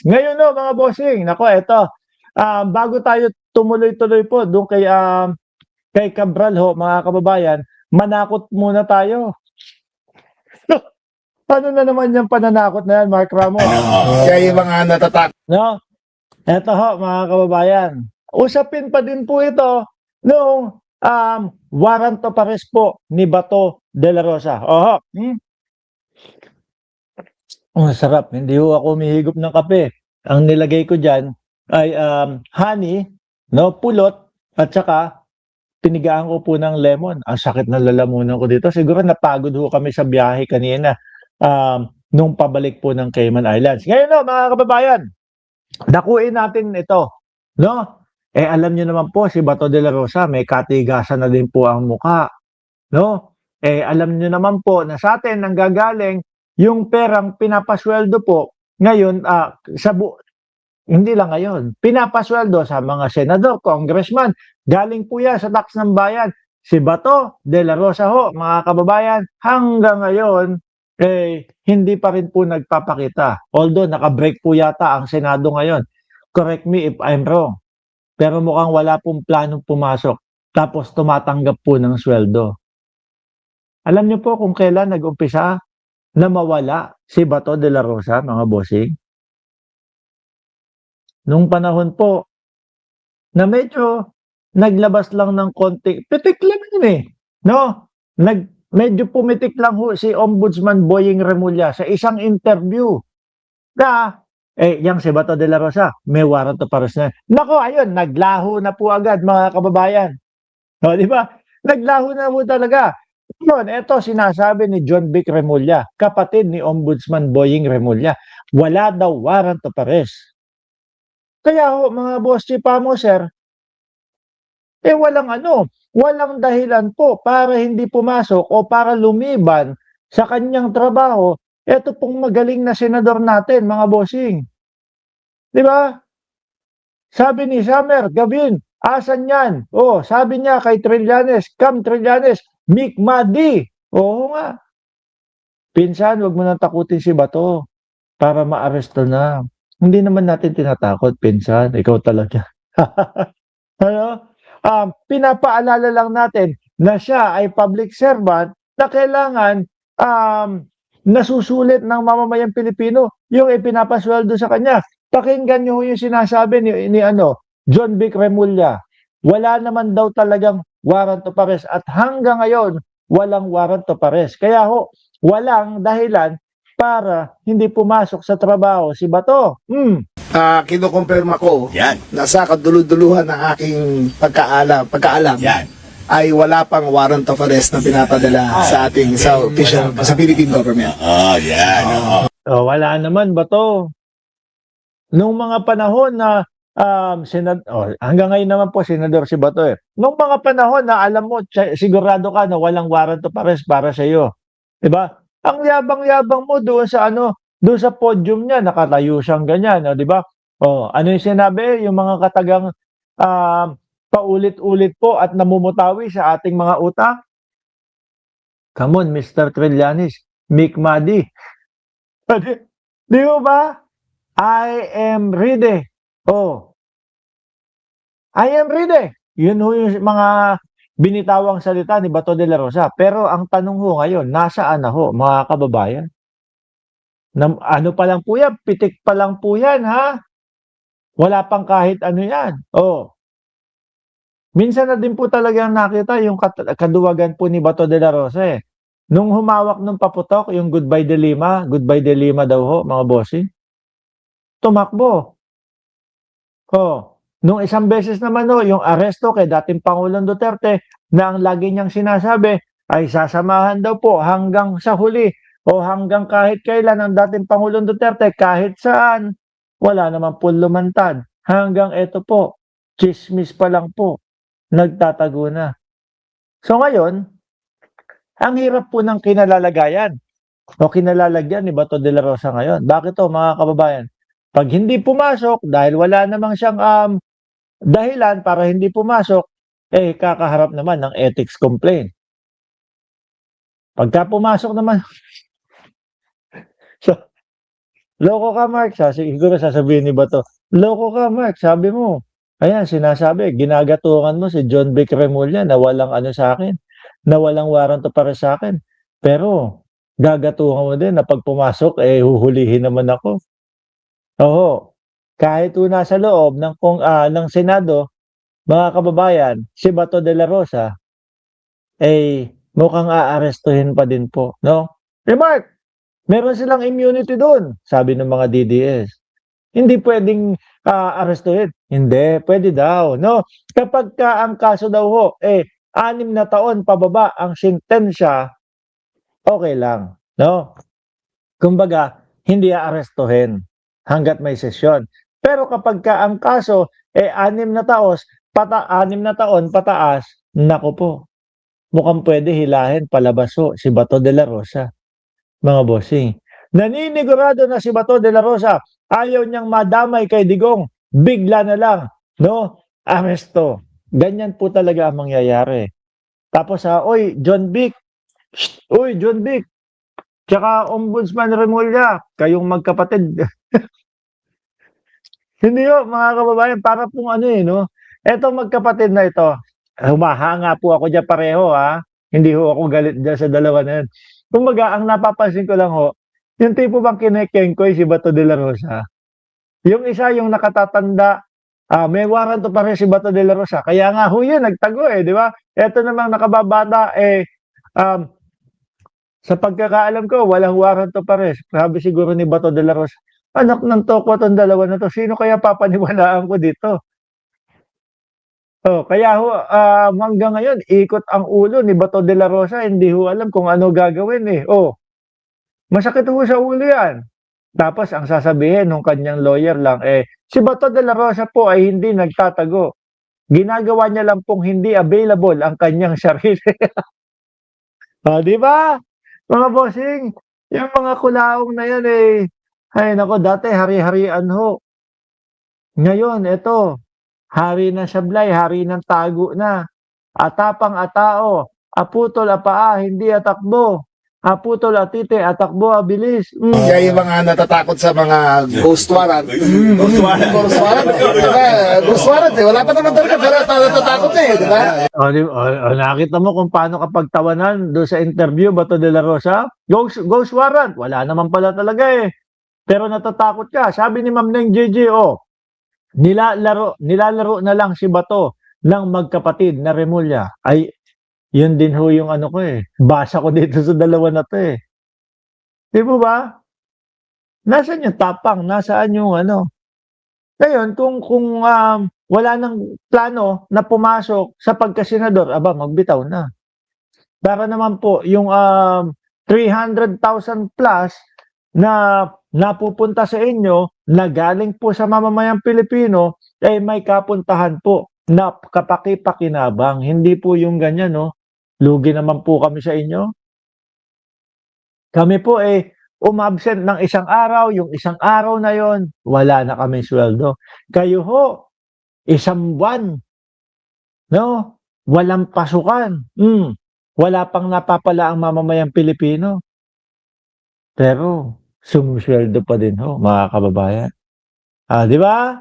Ngayon no, mga bossing, nako eto, bago tayo tumuloy-tuloy po doon kay Cabral ho, mga kababayan, manakot muna tayo. Ano na naman yung pananakot na yan, Mark Ramos? Kaya yung mga natatakot. No? Eto ho, mga kababayan. Usapin pa din po ito nung warrant of arrest po ni Bato de la Rosa. Oho. Ang sarap. Hindi ho ako umihigop ng kape. Ang nilagay ko dyan ay honey, no, pulot, at saka pinigaan ko po ng lemon. Ang sakit ng lalamunan ko dito. Siguro napagod ho kami sa biyahe kanina nung pabalik po ng Cayman Islands. Ngayon no, mga kababayan, dakuin natin ito. No? Alam niyo naman po, si Bato de la Rosa, may katigasan na din po ang muka. No? Alam niyo naman po na sa atin nanggagaling yung perang pinapasweldo po ngayon hindi lang ngayon, pinapasweldo sa mga senador, congressman, galing po yan sa tax ng bayan. Si Bato de la Rosa ho, mga kababayan, hanggang ngayon, hindi pa rin po nagpapakita. Although, naka-break po yata ang Senado ngayon. Correct me if I'm wrong. Pero mukhang wala pong planong pumasok. Tapos tumatanggap po ng sweldo. Alam niyo po kung kailan nag-umpisa na mawala si Bato de la Rosa, mga bossing? Nung panahon po na medyo naglabas lang ng konti, pitik lang yun eh. No? Medyo pumitik lang ho si Ombudsman Boying Remulla sa isang interview na yang si Bato de la Rosa, may warrant of arrest na. Nako, ayun, naglaho na po agad mga kababayan. O, di ba? Naglaho na po talaga. Yun, ito sinasabi ni John Vic Remulla, kapatid ni Ombudsman Boying Remulla, wala daw warrant of arrest. Kaya ho, mga boss mo, sir, walang dahilan po para hindi pumasok o para lumiban sa kanyang trabaho. Ito pong magaling na senador natin, mga bossing. Di ba? Sabi ni Summer, Gavin, asan yan? Oh, sabi niya kay Trillanes, Cam Trillanes, Mick Madi. Oo nga. Pinsan, wag mo nang takutin si Bato para maaresto na. Hindi naman natin tinatakot, pinsan. Ikaw talaga. Ano? Pinapaalala lang natin na siya ay public servant na kailangan nasusulit ng mamamayang Pilipino yung ipinapasweldo sa kanya. Pakinggan niyo yung sinasabi ni John Vic Remulla. Wala naman daw talagang warrant of arrest at hanggang ngayon walang warrant of arrest. Kaya walang dahilan para hindi pumasok sa trabaho si Bato. Kinukumpirma ko Yan. na sa kaduluduluhan ng aking pagkaalam Yan. ay wala pang warrant of arrest na pinapadala sa ating sa official sa Philippine government. Yan. Wala naman Bato. Nung mga panahon na hanggang ngayon naman po senador si Bato eh. Nung mga panahon na alam mo sigurado ka na walang warrant of arrest para sa iyo. 'Di ba? Ang yabang-yabang mo doon sa podium niya, nakatayo siyang ganyan, 'di ba? Ano yung sinabi? Yung mga katagang paulit-ulit po at namumutawi sa ating mga utak. Come on, Mr. Trillanes, Mick Madi. Di mo ba? I am ready. I am ready. Yun ho yung mga binitawang salita ni Bato de la Rosa. Pero ang tanong ho ngayon, nasaan na ho, mga kababayan? Ano pa lang po yan? Pitik pa lang po yan, ha? Wala pang kahit ano yan. Minsan na din po talagang nakita yung kaduwagan po ni Bato de la Rosa eh. Nung humawak ng paputok, yung Goodbye de Lima daw ho, mga bossing. Tumakbo. Nung isang beses naman yung aresto kay dating Pangulong Duterte na ang lagi niyang sinasabi ay sasamahan daw po hanggang sa huli o hanggang kahit kailan ang dating Pangulong Duterte kahit saan. Wala naman po lumantad. Hanggang eto po, chismis pa lang po, nagtatago na. So ngayon, ang hirap po ng kinalalagayan o kinalalagyan ni Bato de la Rosa ngayon. Bakit mga kababayan? Pag hindi pumasok, dahil wala namang siyang dahilan para hindi pumasok, kakaharap naman ng ethics complaint. Pagka pumasok naman, Loko ka, Mark. Siguro sasabihin ni Bato, loko ka, Mark. Sabi mo, ayan, sinasabi, ginagatungan mo si John Vic Remulla na walang ano sa akin, na walang warrant para sa akin. Pero, gagatungan mo din na pag pumasok, huhulihin naman ako. Oo. Kahit po nasa loob ng Senado, mga kababayan, si Bato de la Rosa, mukhang aarestuhin pa din po, no? Mark, meron silang immunity doon, sabi ng mga DDS. Hindi puwedeng, arestuhin. Hindi, puwede daw, no? Kapagka ang kaso daw ho, 6 na taon pababa ang sentensya, okey lang, no? Kumbaga, hindi aarestuhin hangga't may sesyon. Pero kapagka ang kaso, 6 na taon pataas, naku po, mukhang puwede hilahin palabas ho si Bato de la Rosa, mga bossing. Naninigurado na si Bato de la Rosa, ayaw niyang madamay kay Digong, bigla na lang, no, aresto. Ganyan po talaga ang mangyayari. Tapos, "Uy, John Vic, uy, John Vic, tsaka Ombudsman Remulla, kayong magkapatid." Hindi ho, mga kababayan, para pong ano, no, etong magkapatid na ito, humahanga po ako diyan pareho, hindi ho ako galit diyan sa dalawa na 'yan. Kumbaga ang napapansin ko lang ho, yung tipo bang kinekengkoy si Bato de la Rosa, yung isa yung nakatatanda, may warrant of arrest si Bato de la Rosa, kaya nga ho yun nagtago, 'di ba? Eto namang nakababata, sa pagkakaalam ko walang warrant of arrest. Sabi siguro ni Bato de la Rosa, "Anak ng toko 'tong dalawa na 'to, sino kaya papaniwalaan ko dito?" Kaya ho, hanggang ngayon ikot ang ulo ni Bato de la Rosa, hindi ho alam kung ano gagawin, eh. Masakit ho sa ulo 'yan. Tapos ang sasabihin nung kanyang lawyer lang, si Bato de la Rosa po ay hindi nagtatago. Ginagawa niya lang pong hindi available ang kanyang sarili. 'Di ba? Mga bossing, yung mga kulaong na 'yan, ay naku, dati hari-harian ho. Ngayon eto, hari ng sablay, hari ng tago na. Atapang atao, aputol apaa, hindi atakbo. Aputol atite, atakbo abilis. Kaya yung mga natatakot sa mga ghost warrant. Ghost warrant. Ghost warrant. Diba? Ghost warrant wala pa naman talaga pero natatakot na di ba? Nakita mo kung paano ka pagtawanan doon sa interview, Bato de la Rosa? Ghost warrant, wala naman pala talaga, pero natatakot ka. Sabi ni Ma'am Neng JJ, nilalaro na lang si Bato ng magkapatid na Remulla. Ay, yun din ho yung ano ko, basa ko dito sa dalawa na 'to, 'Di po ba? Nasaan yung tapang, nasaan yung ano? Ngayon kung wala ng plano na pumasok sa pagkasenador, magbitaw na. Para naman po yung, 300,000 plus na napupunta sa inyo, na galing po sa mamamayang Pilipino, may kapuntahan po na kapaki-pakinabang. Hindi po yung ganyan, 'no, lugi naman po kami sa inyo. Kami po, umabsent ng 1 araw, yung 1 araw na yon wala na kaming sweldo. Kayo ho, 1 buwan, 'no, walang pasukan, wala pang napapala ang mamamayang Pilipino. Pero sumusweldo pa din ho, mga kababayan. 'Di ba?